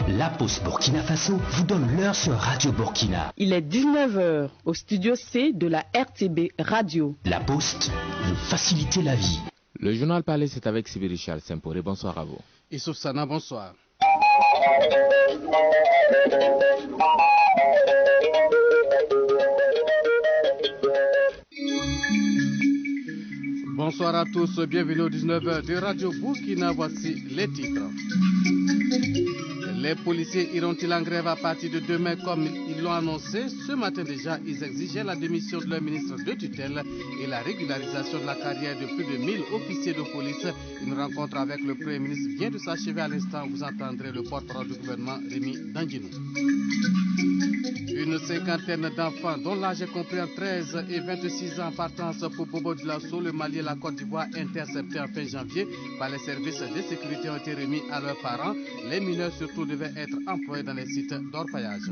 La Poste Burkina Faso vous donne l'heure sur Radio Burkina. Il est 19h au studio C de la RTB Radio. La Poste, vous facilitez la vie. Le journal parlé, c'est avec Sybille Richard Semporé. Bonsoir à vous. Issouf Sana, bonsoir. Bonsoir à tous, bienvenue au 19h de Radio Burkina, voici les titres. Les policiers iront-ils en grève à partir de demain comme ils l'ont annoncé? Ce matin déjà, ils exigeaient la démission de leur ministre de tutelle et la régularisation de la carrière de plus de 1000 officiers de police. Une rencontre avec le Premier ministre vient de s'achever à l'instant. Vous entendrez le porte-parole du gouvernement, Rémi Danguinou. Une cinquantaine d'enfants dont l'âge est compris entre 13 et 26 ans en partance pour Bobo Dioulasso, le Mali et la Côte d'Ivoire interceptés en fin janvier par les services de sécurité ont été remis à leurs parents. Les mineurs surtout devaient être employés dans les sites d'orpaillage.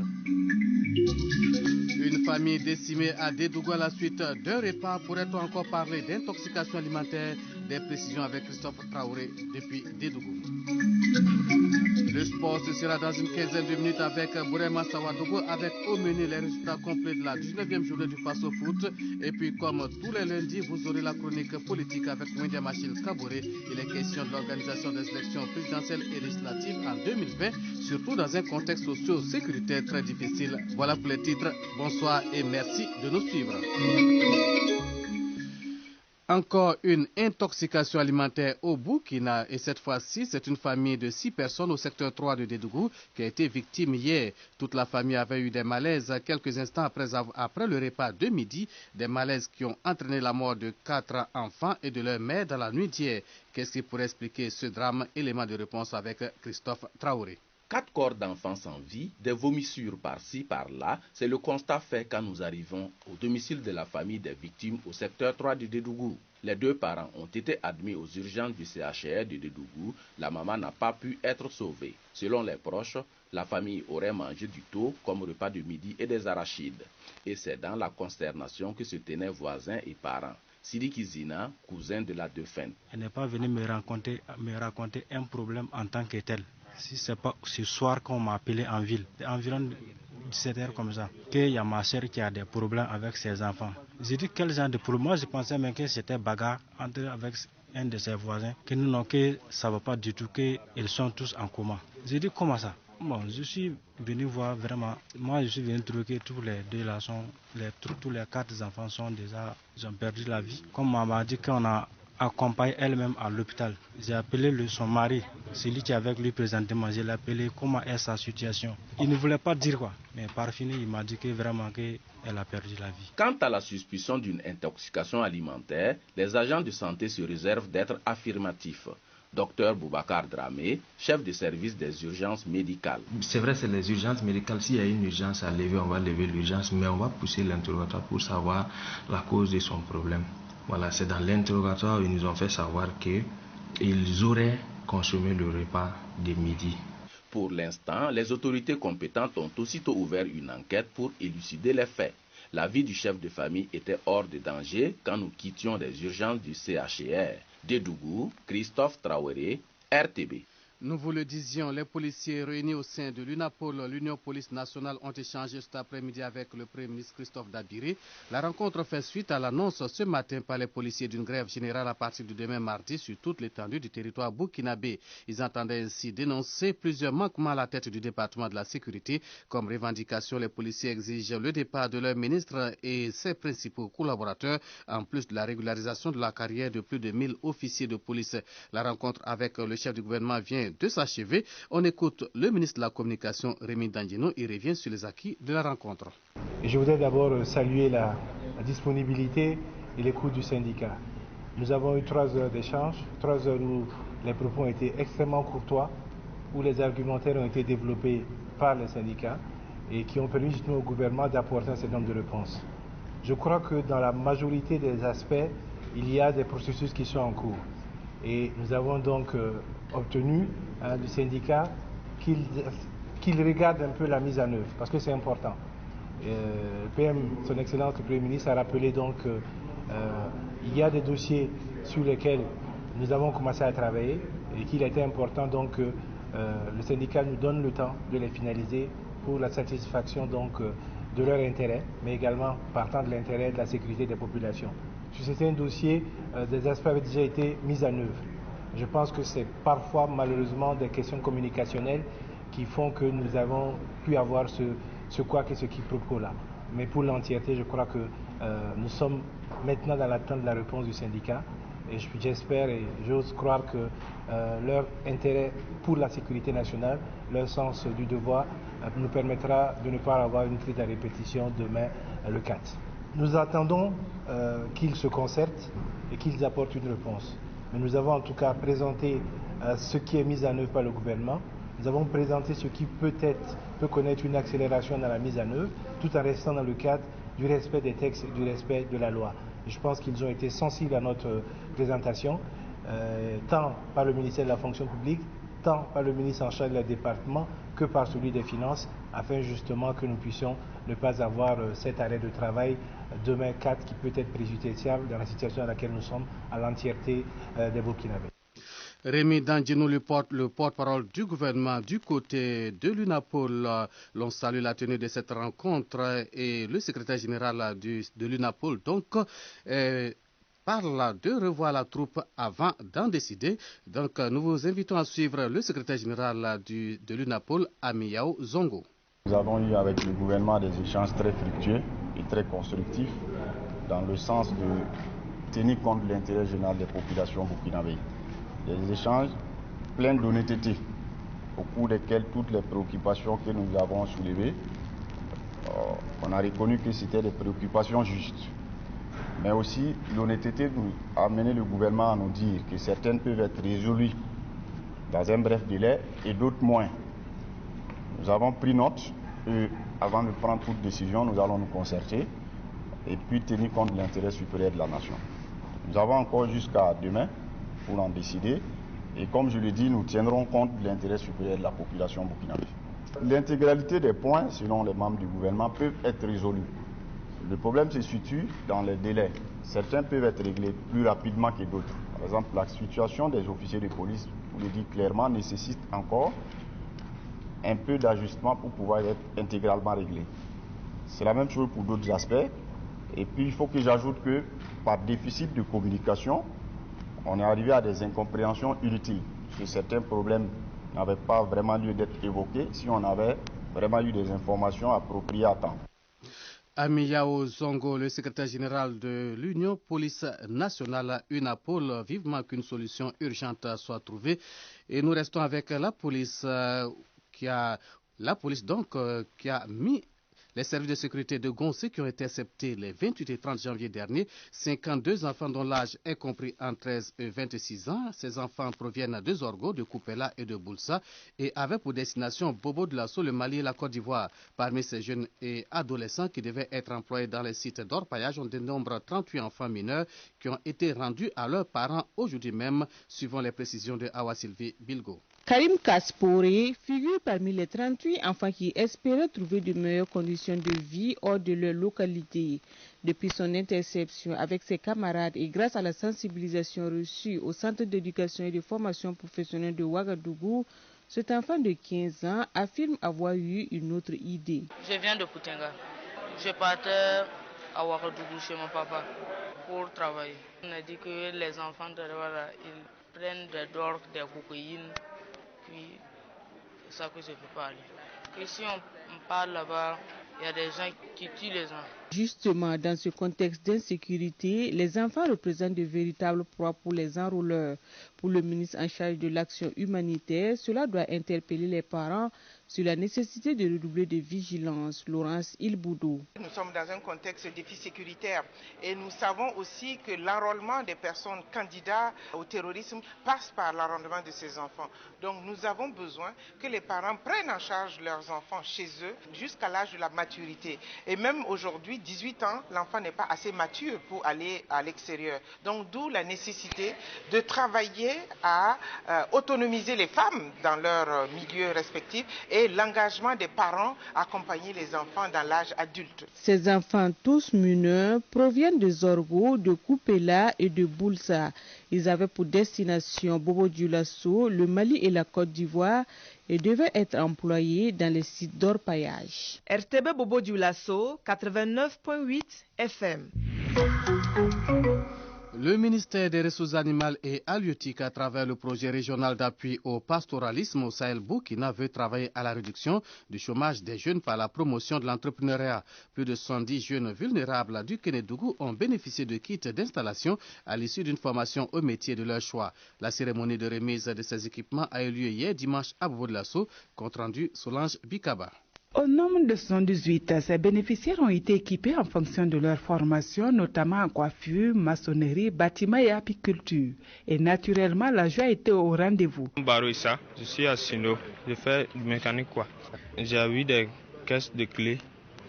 Une famille décimée à Dédougou à la suite d'un repas. Pourrait-on encore parler d'intoxication alimentaire? Des précisions avec Christophe Traoré depuis Dédougou. Le sport, ce sera dans une quinzaine de minutes avec Bourema Sawadogo, avec au menu les résultats complets de la 19e journée du Paso Foot. Et puis, comme tous les lundis, vous aurez la chronique politique avec Wendia Machil Kaboré. Il est question de l'organisation des élections présidentielles et législatives en 2020, surtout dans un contexte socio-sécuritaire très difficile. Voilà pour les titres. Bonsoir et merci de nous suivre. Encore une intoxication alimentaire au Burkina et cette fois-ci, c'est une famille de 6 personnes au secteur 3 de Dédougou qui a été victime hier. Toute la famille avait eu des malaises quelques instants après le repas de midi, des malaises qui ont entraîné la mort de 4 enfants et de leur mère dans la nuit d'hier. Qu'est-ce qui pourrait expliquer ce drame? Élément de réponse avec Christophe Traoré. 4 corps d'enfants sans vie, des vomissures par-ci, par-là, c'est le constat fait quand nous arrivons au domicile de la famille des victimes au secteur 3 de Dédougou. Les 2 parents ont été admis aux urgences du CHR de Dédougou. La maman n'a pas pu être sauvée. Selon les proches, la famille aurait mangé du thau comme repas de midi et des arachides. Et c'est dans la consternation que se tenaient voisins et parents. Sidi Kizina, cousin de la défunte. Elle n'est pas venue me raconter un problème en tant que tel. Si c'est pas ce soir qu'on m'a appelé en ville, environ 17h comme ça, qu'il y a ma soeur qui a des problèmes avec ses enfants. J'ai dit quel genre de problème? Moi je pensais même que c'était bagarre avec un de ses voisins, que non, que ça ne va pas du tout, qu'ils sont tous en coma. J'ai dit comment ça? Bon, je suis venu voir vraiment, moi je suis venu trouver que tous les 2 là tous les 4 enfants ils ont perdu la vie. Comme maman m'a dit qu'on a accompagné elle-même à l'hôpital. J'ai appelé son mari, celui qui est avec lui présentement, je l'ai appelé comment est sa situation. Il ne voulait pas dire quoi, mais par fini il m'a dit que vraiment qu'elle a perdu la vie. Quant à la suspicion d'une intoxication alimentaire, les agents de santé se réservent d'être affirmatifs. Docteur Boubacar Dramé, chef de service des urgences médicales. C'est vrai, c'est les urgences médicales. S'il y a une urgence à lever, on va lever l'urgence, mais on va pousser l'interrogatoire pour savoir la cause de son problème. Voilà, c'est dans l'interrogatoire où ils nous ont fait savoir qu'ils auraient consommé le repas de midi. Pour l'instant, les autorités compétentes ont aussitôt ouvert une enquête pour élucider les faits. La vie du chef de famille était hors de danger quand nous quittions les urgences du CHR. Dédougou, Christophe Traoré, RTB. Nous vous le disions, les policiers réunis au sein de l'UNAPOL, l'Union Police Nationale, ont échangé cet après-midi avec le Premier ministre Christophe Dabiri. La rencontre fait suite à l'annonce ce matin par les policiers d'une grève générale à partir du demain mardi sur toute l'étendue du territoire burkinabé. Ils entendaient ainsi dénoncer plusieurs manquements à la tête du département de la sécurité. Comme revendication, les policiers exigent le départ de leur ministre et ses principaux collaborateurs, en plus de la régularisation de la carrière de plus de 1000 officiers de police. La rencontre avec le chef du gouvernement vient de s'achever. On écoute le ministre de la Communication, Rémi Danguinou. Il revient sur les acquis de la rencontre. Je voudrais d'abord saluer la disponibilité et l'écoute du syndicat. Nous avons eu 3 heures d'échange, 3 heures où les propos ont été extrêmement courtois, où les argumentaires ont été développés par les syndicats et qui ont permis justement au gouvernement d'apporter un certain nombre de réponses. Je crois que dans la majorité des aspects, il y a des processus qui sont en cours. Et nous avons donc obtenu du syndicat qu'il regarde un peu la mise en œuvre, parce que c'est important. Son Excellence le Premier ministre a rappelé donc qu'il y a des dossiers sur lesquels nous avons commencé à travailler et qu'il était important donc que le syndicat nous donne le temps de les finaliser pour la satisfaction donc de leur intérêt, mais également partant de l'intérêt de la sécurité des populations. Sur certains dossiers, des aspects avaient déjà été mis en œuvre. Je pense que c'est parfois malheureusement des questions communicationnelles qui font que nous avons pu avoir ce couac et ce quiproquo-là. Mais pour l'entièreté, je crois que nous sommes maintenant dans l'attente de la réponse du syndicat et j'espère et j'ose croire que leur intérêt pour la sécurité nationale, leur sens du devoir nous permettra de ne pas avoir une triste répétition demain le 4. Nous attendons qu'ils se concertent et qu'ils apportent une réponse. Mais nous avons en tout cas présenté ce qui est mis en œuvre par le gouvernement. Nous avons présenté ce qui peut-être peut connaître une accélération dans la mise en œuvre, tout en restant dans le cadre du respect des textes et du respect de la loi. Et je pense qu'ils ont été sensibles à notre présentation, tant par le ministère de la fonction publique, tant par le ministre en charge du département que par celui des Finances, afin justement que nous puissions ne pas avoir cet arrêt de travail demain 4 qui peut être préjudiciable dans la situation dans laquelle nous sommes à l'entièreté des Burkinabés. Rémi Dandinou, le porte-parole du gouvernement du côté de l'UNAPOL, l'on salue la tenue de cette rencontre et le secrétaire général de l'UNAPOL donc parle de revoir la troupe avant d'en décider. Donc nous vous invitons à suivre le secrétaire général de l'UNAPOL, Amiyao Zongo. Nous avons eu avec le gouvernement des échanges très fructueux et très constructifs dans le sens de tenir compte de l'intérêt général des populations burkinabées. Des échanges pleins d'honnêteté au cours desquels toutes les préoccupations que nous avons soulevées, on a reconnu que c'était des préoccupations justes. Mais aussi l'honnêteté a amené le gouvernement à nous dire que certaines peuvent être résolues dans un bref délai et d'autres moins. Nous avons pris note et avant de prendre toute décision, nous allons nous concerter et puis tenir compte de l'intérêt supérieur de la nation. Nous avons encore jusqu'à demain pour en décider et comme je l'ai dit, nous tiendrons compte de l'intérêt supérieur de la population burkinabé. L'intégralité des points, selon les membres du gouvernement, peuvent être résolus. Le problème se situe dans les délais. Certains peuvent être réglés plus rapidement que d'autres. Par exemple, la situation des officiers de police, vous le dites clairement, nécessite encore un peu d'ajustement pour pouvoir être intégralement réglé. C'est la même chose pour d'autres aspects. Et puis, il faut que j'ajoute que par déficit de communication, on est arrivé à des incompréhensions inutiles. Parce que certains problèmes n'avaient pas vraiment lieu d'être évoqués si on avait vraiment eu des informations appropriées à temps. Amiyao Zongo, le secrétaire général de l'Union Police Nationale UNAPOL, vivement qu'une solution urgente soit trouvée. Et nous restons avec la police qui a mis les services de sécurité de Gonçé qui ont été interceptés les 28 et 30 janvier dernier. 52 enfants dont l'âge est compris entre 13 et 26 ans. Ces enfants proviennent de Zorgo, de Koupela et de Boulsa et avaient pour destination Bobo de Lasso, le Mali et la Côte d'Ivoire. Parmi ces jeunes et adolescents qui devaient être employés dans les sites d'orpaillage, on dénombre 38 enfants mineurs qui ont été rendus à leurs parents aujourd'hui même, suivant les précisions de Awa Sylvie Bilgo. Karim Kasporé figure parmi les 38 enfants qui espéraient trouver de meilleures conditions de vie hors de leur localité. Depuis son interception avec ses camarades et grâce à la sensibilisation reçue au Centre d'éducation et de formation professionnelle de Ouagadougou, cet enfant de 15 ans affirme avoir eu une autre idée. Je viens de Poutenga. Je partais à Ouagadougou chez mon papa pour travailler. On a dit que les enfants de Rwanda, ils prennent des drogues, des cocaïnes. Puis, c'est ça que je ne peux pas aller. Et si on parle là-bas, il y a des gens qui tuent les gens. Justement, dans ce contexte d'insécurité, les enfants représentent de véritables proies pour les enrôleurs. Pour le ministre en charge de l'action humanitaire, cela doit interpeller les parents sur la nécessité de redoubler de vigilance. Laurence Ilboudou. Nous sommes dans un contexte de défi sécuritaire et nous savons aussi que l'enrôlement des personnes candidats au terrorisme passe par l'enrôlement de ces enfants. Donc nous avons besoin que les parents prennent en charge leurs enfants chez eux jusqu'à l'âge de la maturité. Et même aujourd'hui, 18 ans, l'enfant n'est pas assez mature pour aller à l'extérieur. Donc d'où la nécessité de travailler à autonomiser les femmes dans leur milieu respectif et l'engagement des parents à accompagner les enfants dans l'âge adulte. Ces enfants, tous mineurs, proviennent de Zorgo, de Koupela et de Boulsa. Ils avaient pour destination Bobo-Dioulasso, le Mali et la Côte d'Ivoire et devaient être employés dans les sites d'orpaillage. RTB Bobo-Dioulasso, 89.8 FM. Le ministère des Ressources animales et halieutiques, à travers le projet régional d'appui au pastoralisme au Sahel Burkina, veut travailler à la réduction du chômage des jeunes par la promotion de l'entrepreneuriat. Plus de 110 jeunes vulnérables du Kénédougou ont bénéficié de kits d'installation à l'issue d'une formation au métier de leur choix. La cérémonie de remise de ces équipements a eu lieu hier dimanche à Bobo-Dioulasso, compte rendu Solange Bikaba. Au nombre de 118, ces bénéficiaires ont été équipés en fonction de leur formation, notamment en coiffure, maçonnerie, bâtiment et apiculture. Et naturellement, la joie était au rendez-vous. Baroissa, je suis à Sino, je fais du mécanique quoi. J'ai eu des caisses de clés.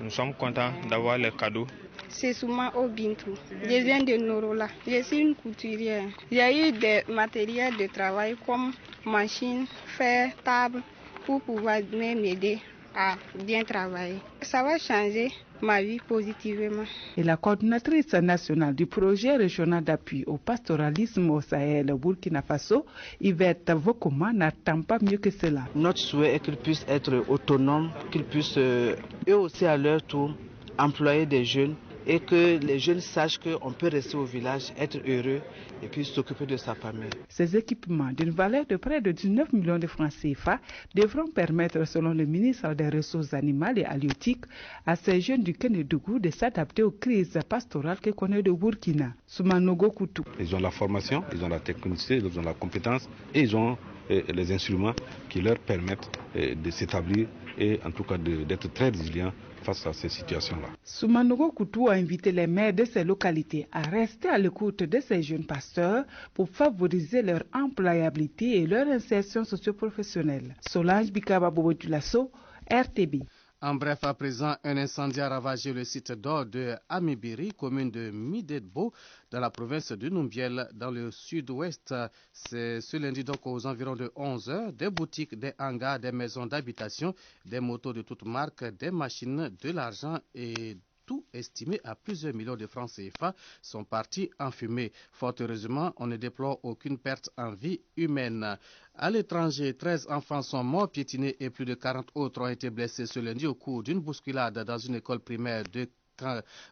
Nous sommes contents d'avoir les cadeaux. C'est Souma Obintou. Je viens de Norola. Je suis une couturière. J'ai eu des matériels de travail comme machine, fer, table pour pouvoir m'aider à bien travailler. Ça va changer ma vie positivement. Et la coordinatrice nationale du projet régional d'appui au pastoralisme au Sahel, Burkina Faso, Yvette Vokoma, n'attend pas mieux que cela. Notre souhait est qu'ils puissent être autonomes, qu'ils puissent eux aussi à leur tour employer des jeunes et que les jeunes sachent qu'on peut rester au village, être heureux et puis s'occuper de sa famille. Ces équipements d'une valeur de près de 19 millions de francs CFA devront permettre, selon le ministre des Ressources animales et halieutiques, à ces jeunes du Kénédougou de s'adapter aux crises pastorales que connaît le Burkina. Soumanogo Koutou. Ils ont la formation, ils ont la technicité, ils ont la compétence et ils ont les instruments qui leur permettent de s'établir et en tout cas d'être très résilients face à ces situations-là. Soumanogo Koutou a invité les maires de ces localités à rester à l'écoute de ces jeunes pasteurs pour favoriser leur employabilité et leur insertion socio-professionnelle. Solange Bikaba Bobo-Dioulasso, RTB. En bref, à présent, un incendie a ravagé le site d'or de Amibiri, commune de Midedbo, dans la province de Numbiel, dans le sud-ouest. C'est ce lundi, donc aux environs de 11 heures. Des boutiques, des hangars, des maisons d'habitation, des motos de toutes marques, des machines, de l'argent et tout estimé à plusieurs millions de francs CFA sont partis en fumée. Fort heureusement, on ne déplore aucune perte en vie humaine. À l'étranger, 13 enfants sont morts piétinés et plus de 40 autres ont été blessés ce lundi au cours d'une bousculade dans une école primaire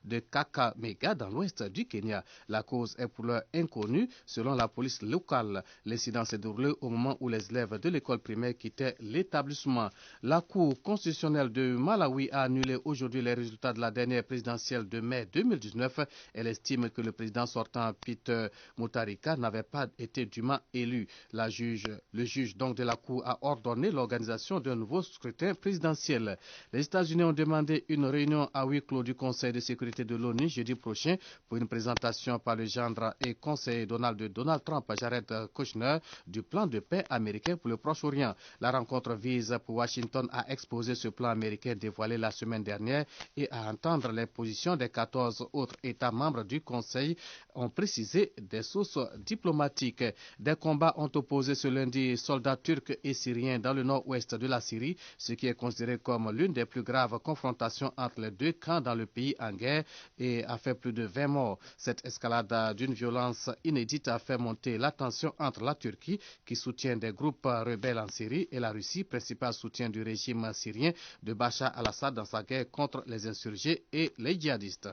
de Kakamega dans l'ouest du Kenya. La cause est pour l'heure inconnue selon la police locale. L'incident s'est déroulé au moment où les élèves de l'école primaire quittaient l'établissement. La Cour constitutionnelle de Malawi a annulé aujourd'hui les résultats de la dernière présidentielle de mai 2019. Elle estime que le président sortant Peter Mutharika n'avait pas été dûment élu. Le juge donc de la Cour a ordonné l'organisation d'un nouveau scrutin présidentiel. Les États-Unis ont demandé une réunion à huis clos du Conseil de sécurité de l'ONU jeudi prochain pour une présentation par le gendre et conseiller de Donald Trump, Jared Kushner, du plan de paix américain pour le Proche-Orient. La rencontre vise pour Washington à exposer ce plan américain dévoilé la semaine dernière et à entendre les positions des 14 autres États membres du Conseil, ont précisé des sources diplomatiques. Des combats ont opposé ce lundi soldats turcs et syriens dans le nord-ouest de la Syrie, ce qui est considéré comme l'une des plus graves confrontations entre les deux camps dans le pays en guerre et a fait plus de 20 morts. Cette escalade d'une violence inédite a fait monter la tension entre la Turquie, qui soutient des groupes rebelles en Syrie, et la Russie, principal soutien du régime syrien de Bachar al-Assad dans sa guerre contre les insurgés et les djihadistes.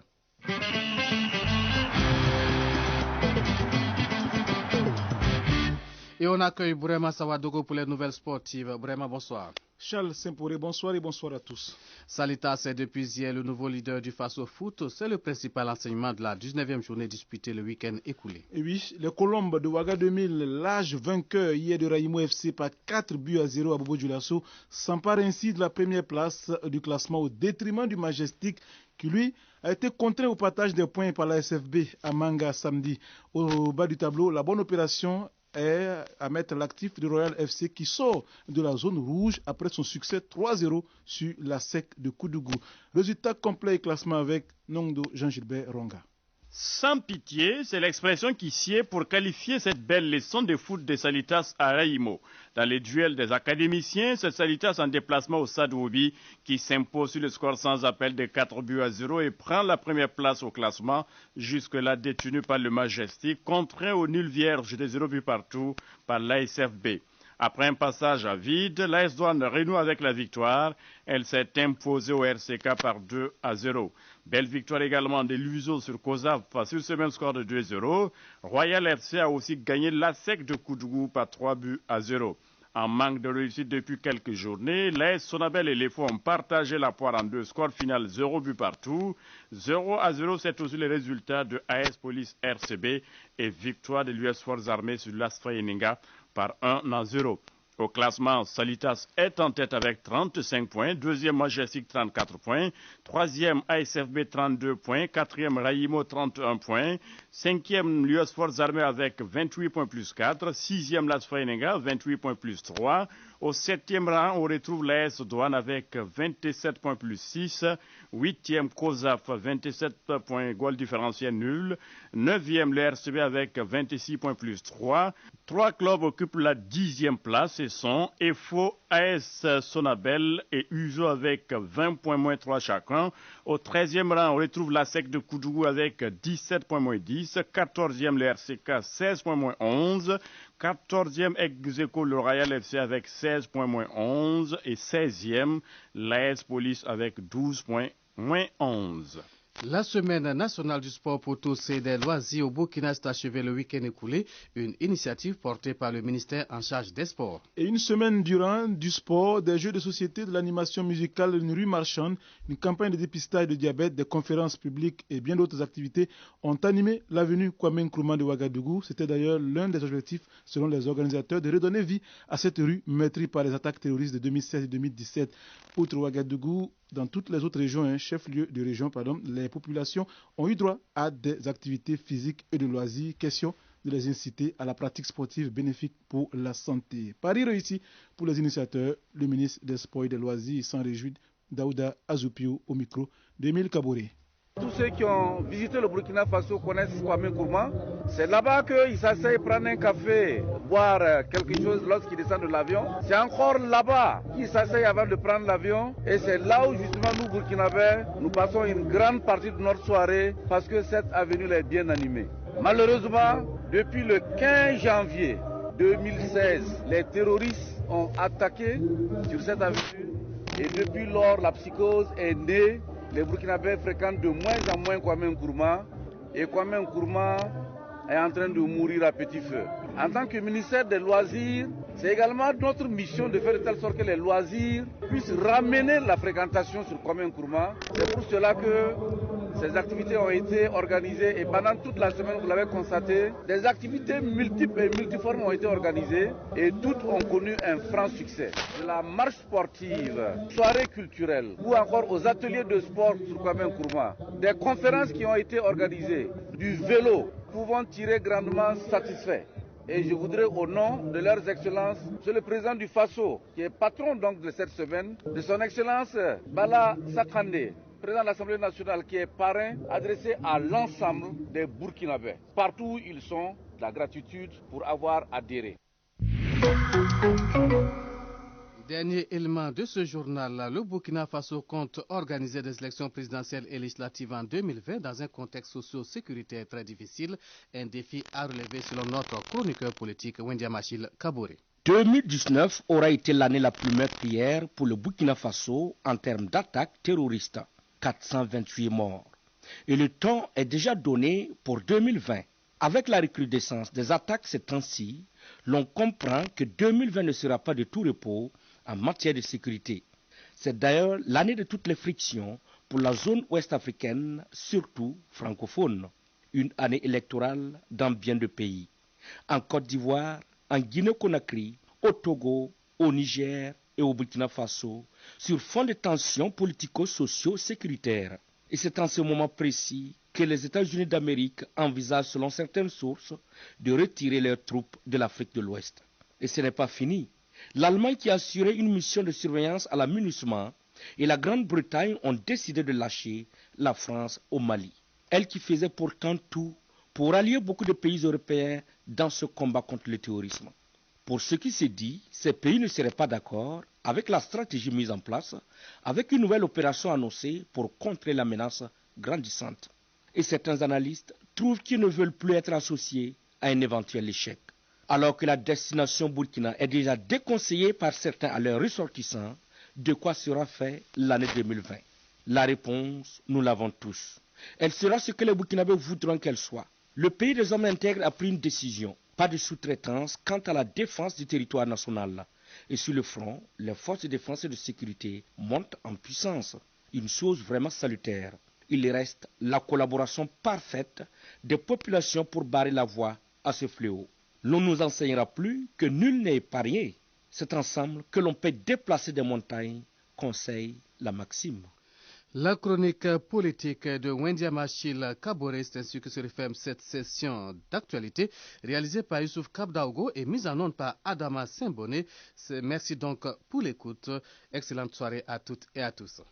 Et on accueille Brema Sawadogo pour les nouvelles sportives. Brema, bonsoir. Charles Semporé, bonsoir et bonsoir à tous. Salitas est depuis hier le nouveau leader du Faso Foot. C'est le principal enseignement de la 19e journée disputée le week-end écoulé. Et oui, les Colombes de Ouaga 2000, l'âge vainqueur hier de Raïmo FC par 4-0 à Bobo Dioulasso, s'empare ainsi de la première place du classement au détriment du Majestic qui lui a été contraint au partage des points par la SFB à Manga samedi. Au bas du tableau, la bonne opération est à mettre l'actif du Royal FC qui sort de la zone rouge après son succès 3-0 sur la SEC de Koudougou. Résultat complet et classement avec Nongdo Jean-Gilbert Ronga. Sans pitié, c'est l'expression qui sied pour qualifier cette belle leçon de foot de Salitas à Raïmo. Dans les duels des académiciens, c'est Salitas en déplacement au Stade Woubi qui s'impose sur le score sans appel de 4-0 et prend la première place au classement, jusque-là détenu par le Majestic, contraint au nul vierge de 0 but partout par l'ASFB. Après un passage à vide, l'AS Douane renoue avec la victoire. Elle s'est imposée au RCK par 2-0. Belle victoire également de Luso sur Kozaf sur ce même score de 2-0. Royal FC a aussi gagné la SEC de Koudougou par 3-0. En manque de réussite depuis quelques journées, l'AS Sonabel et les Faux ont partagé la poire en deux. Score final 0 but partout. 0-0, c'est aussi le résultat de AS Police RCB et victoire de l'US Forces Armées sur l'Astra Yeninga par 1-0. Au classement, Salitas est en tête avec 35 points, deuxième Majestic 34 points, troisième ASFB 32 points, quatrième Raïmo 31 points, cinquième l'US Forces Armées avec 28 points plus 4, sixième l'Astra Yeninga 28 points plus 3, au septième rang on retrouve l'AS Douane avec 27 points plus 6, huitième COSAF 27 points goal différentiel nul, neuvième le RCB avec 26 points plus 3, trois clubs occupent la 10e place et sont EFO, AS Sonabel et USO avec 20 points moins 3 chacun. Au 13e rang, on retrouve la SEC de Koudougou avec 17 points moins 10, 14e le RCK 16 points moins 11, 14e ex-aequo le Royal FC avec 16 points moins 11 et 16e l'AS Police avec 12 points moins 11. La semaine nationale du sport pour tous et des loisirs au Burkina s'est achevée le week-end écoulé, une initiative portée par le ministère en charge des sports. Et une semaine durant, du sport, des jeux de société, de l'animation musicale, une rue marchande, une campagne de dépistage de diabète, des conférences publiques et bien d'autres activités ont animé l'avenue Kwame Nkrumah de Ouagadougou. C'était d'ailleurs l'un des objectifs, selon les organisateurs, de redonner vie à cette rue meurtrie par les attaques terroristes de 2016 et 2017. Outre Ouagadougou, dans toutes les autres régions, chef-lieu de région, les populations ont eu droit à des activités physiques et de loisirs. Question de les inciter à la pratique sportive bénéfique pour la santé. Paris réussi pour les initiateurs. Le ministre des Sports et des Loisirs s'en réjouit. Daouda Azoupio au micro d'Émile Kaboré. Tous ceux qui ont visité le Burkina Faso connaissent Kwame Nkrumah. C'est là-bas qu'ils s'asseyent, prendre un café, boire quelque chose lorsqu'ils descendent de l'avion. C'est encore là-bas qu'ils s'asseyent avant de prendre l'avion. Et c'est là où justement nous, Burkinabés, nous passons une grande partie de notre soirée parce que cette avenue est bien animée. Malheureusement, depuis le 15 janvier 2016, les terroristes ont attaqué sur cette avenue. Et depuis lors, la psychose est née. Les Burkinabés fréquentent de moins en moins Kwame Nkrumah et Kwame Nkrumah est en train de mourir à petit feu. En tant que ministère des Loisirs, c'est également notre mission de faire de telle sorte que les loisirs puissent ramener la fréquentation sur Kwame Nkrumah. C'est pour cela que ces activités ont été organisées et pendant toute la semaine, vous l'avez constaté, des activités multiples et multiformes ont été organisées et toutes ont connu un franc succès. De la marche sportive, soirée culturelle ou encore aux ateliers de sport sur Kwame Nkrumah, des conférences qui ont été organisées, du vélo, pouvant tirer grandement satisfait. Et je voudrais au nom de leurs excellences, monsieur le président du FASO, qui est patron donc de cette semaine, de son excellence Bala Sakandé, président de l'Assemblée nationale qui est parrain, adressé à l'ensemble des Burkinabés. Partout où ils sont, la gratitude pour avoir adhéré. Dernier élément de ce journal, le Burkina Faso compte organiser des élections présidentielles et législatives en 2020 dans un contexte socio-sécuritaire très difficile, un défi à relever selon notre chroniqueur politique Wendiamachil Kaboré. 2019 aura été l'année la plus meurtrière pour le Burkina Faso en termes d'attaques terroristes, 428 morts. Et le temps est déjà donné pour 2020. Avec la recrudescence des attaques ces temps-ci, l'on comprend que 2020 ne sera pas de tout repos en matière de sécurité. C'est d'ailleurs l'année de toutes les frictions pour la zone ouest africaine, surtout francophone. Une année électorale dans bien de pays. En Côte d'Ivoire, en Guinée-Conakry, au Togo, au Niger et au Burkina Faso, sur fond de tensions politico-socio-sécuritaires. Et c'est en ce moment précis que les États-Unis d'Amérique envisagent, selon certaines sources, de retirer leurs troupes de l'Afrique de l'Ouest. Et ce n'est pas fini. L'Allemagne, qui assurait une mission de surveillance à la MINUSMA, et la Grande-Bretagne ont décidé de lâcher la France au Mali. Elle qui faisait pourtant tout pour allier beaucoup de pays européens dans ce combat contre le terrorisme. Pour ce qui s'est dit, ces pays ne seraient pas d'accord avec la stratégie mise en place, avec une nouvelle opération annoncée pour contrer la menace grandissante. Et certains analystes trouvent qu'ils ne veulent plus être associés à un éventuel échec. Alors que la destination Burkina est déjà déconseillée par certains à leurs ressortissants, de quoi sera fait l'année 2020? La réponse, nous l'avons tous. Elle sera ce que les Burkinabés voudront qu'elle soit. Le pays des hommes intègres a pris une décision. Pas de sous-traitance quant à la défense du territoire national. Et sur le front, les forces de défense et de sécurité montent en puissance. Une chose vraiment salutaire. Il reste la collaboration parfaite des populations pour barrer la voie à ce fléau. L'on ne nous enseignera plus que nul n'est épargné. C'est ensemble que l'on peut déplacer des montagnes, conseille la maxime. La chronique politique de Wendy Amachil Kabore, c'est ainsi que se referme cette session d'actualité réalisée par Youssouf Kabdaogo et mise en onde par Adama Saint-Bonnet. Merci donc pour l'écoute. Excellente soirée à toutes et à tous.